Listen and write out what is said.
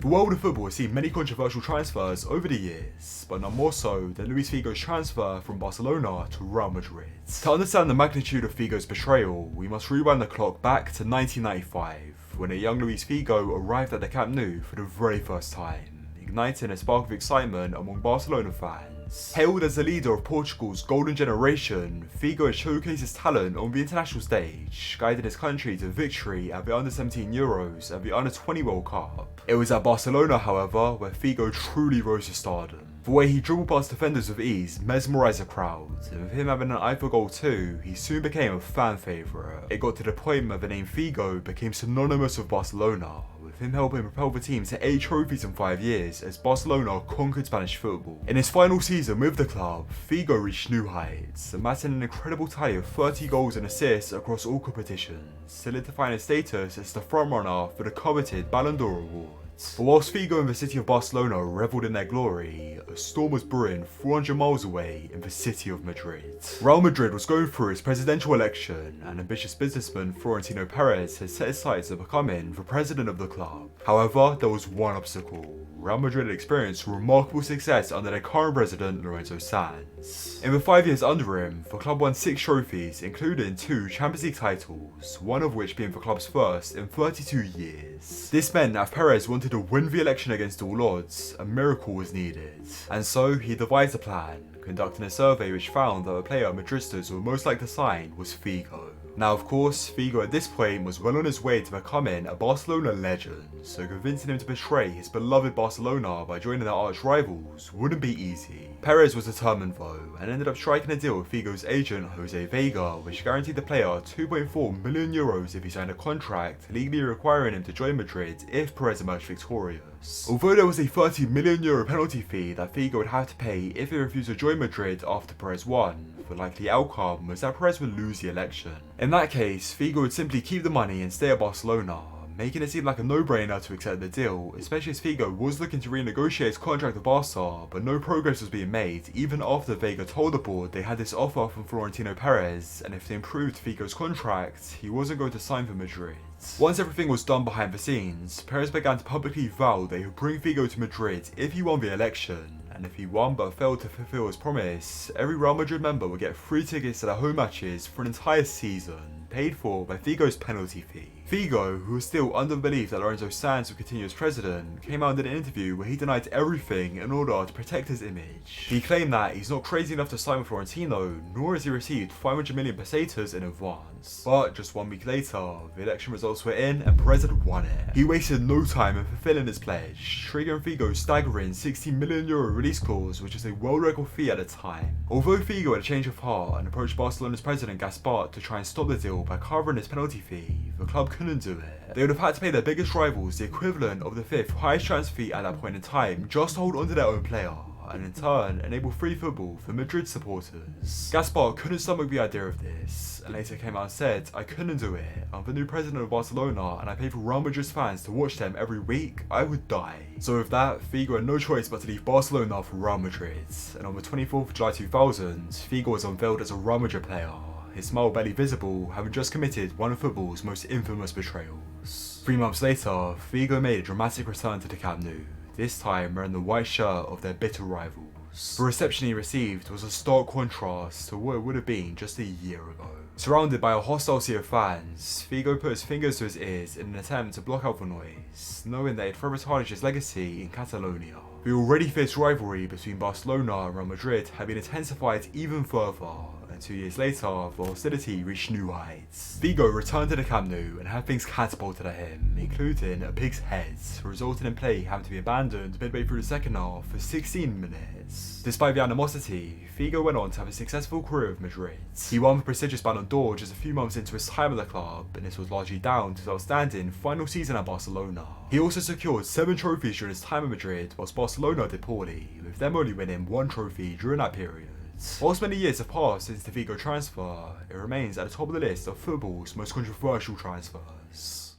The world of football has seen many controversial transfers over the years, but none more so than Luis Figo's transfer from Barcelona to Real Madrid. To understand the magnitude of Figo's betrayal, we must rewind the clock back to 1995, when a young Luis Figo arrived at the Camp Nou for the very first time, igniting a spark of excitement among Barcelona fans. Hailed as the leader of Portugal's golden generation, Figo had showcased his talent on the international stage, guiding his country to victory at the Under-17 Euros and the Under-20 World Cup. It was at Barcelona, however, where Figo truly rose to stardom. The way he dribbled past defenders with ease mesmerised the crowd, and with him having an eye for goal too, he soon became a fan favourite. It got to the point where the name Figo became synonymous with Barcelona, with him helping propel the team to 8 trophies in 5 years as Barcelona conquered Spanish football. In his final season with the club, Figo reached new heights, amassing an incredible tally of 30 goals and assists across all competitions, solidifying his status as the frontrunner for the coveted Ballon d'Or award. But whilst Figo and the city of Barcelona revelled in their glory, a storm was brewing 400 miles away in the city of Madrid. Real Madrid was going through its presidential election, and ambitious businessman Florentino Perez had set his sights on becoming the president of the club. However, there was one obstacle. Real Madrid had experienced remarkable success under their current president Lorenzo Sanz. In the 5 years under him, the club won 6 trophies, including 2 Champions League titles, one of which being the club's first in 32 years. This meant that if Perez wanted to win the election against all odds, a miracle was needed. And so he devised a plan, conducting a survey which found that the player Madristas were most likely to sign was Figo. Now of course, Figo at this point was well on his way to becoming a Barcelona legend, so convincing him to betray his beloved Barcelona by joining their arch rivals wouldn't be easy. Perez was determined though, and ended up striking a deal with Figo's agent Jose Vega, which guaranteed the player €2.4 million if he signed a contract, legally requiring him to join Madrid if Perez emerged victorious. Although there was a €30 million penalty fee that Figo would have to pay if he refused to join Madrid after Perez won, the likely outcome was that Perez would lose the election. In that case, Figo would simply keep the money and stay at Barcelona, making it seem like a no-brainer to accept the deal, especially as Figo was looking to renegotiate his contract with Barca, but no progress was being made even after Vega told the board they had this offer from Florentino Perez, and if they improved Figo's contract, he wasn't going to sign for Madrid. Once everything was done behind the scenes, Perez began to publicly vow that he would bring Figo to Madrid if he won the election, and if he won but failed to fulfill his promise, every Real Madrid member would get free tickets to their home matches for an entire season, paid for by Figo's penalty fee. Figo, who was still under the belief that Lorenzo Sanz would continue as president, came out in an interview where he denied everything in order to protect his image. He claimed that he's not crazy enough to sign with Florentino, nor has he received 500 million pesetas in advance. But just 1 week later, the election results were in and Perez had won it. He wasted no time in fulfilling his pledge, triggering Figo's staggering €60 million release clause, which is a world record fee at the time. Although Figo had a change of heart and approached Barcelona's president CazR to try and stop the deal by covering his penalty fee, the club couldn't do it. They would have had to pay their biggest rivals the equivalent of the 5th highest transfer fee at that point in time just to hold onto their own player, and in turn enable free football for Madrid supporters. CazR couldn't stomach the idea of this, and later came out and said, "I couldn't do it. I'm the new president of Barcelona and I pay for Real Madrid's fans to watch them every week. I would die." So with that, Figo had no choice but to leave Barcelona for Real Madrid, and on the 24th of July 2000, Figo was unveiled as a Real Madrid player, his smile barely visible, having just committed one of football's most infamous betrayals. 3 months later, Figo made a dramatic return to the Camp Nou, this time wearing the white shirt of their bitter rivals. The reception he received was a stark contrast to what it would have been just a year ago. Surrounded by a hostile sea of fans, Figo put his fingers to his ears in an attempt to block out the noise, knowing that he'd forever tarnish his legacy in Catalonia. The already fierce rivalry between Barcelona and Real Madrid had been intensified even further, and 2 years later, the hostility reached new heights. Figo returned to the Camp Nou and had things catapulted at him, including a pig's head, resulting in play having to be abandoned midway through the second half for 16 minutes. Despite the animosity, Figo went on to have a successful career with Madrid. He won the prestigious Ballon d'Or just a few months into his time at the club, and this was largely down to his outstanding final season at Barcelona. He also secured 7 trophies during his time at Madrid, whilst Barcelona did poorly, with them only winning 1 trophy during that period. Whilst many years have passed since the Figo transfer, it remains at the top of the list of football's most controversial transfers.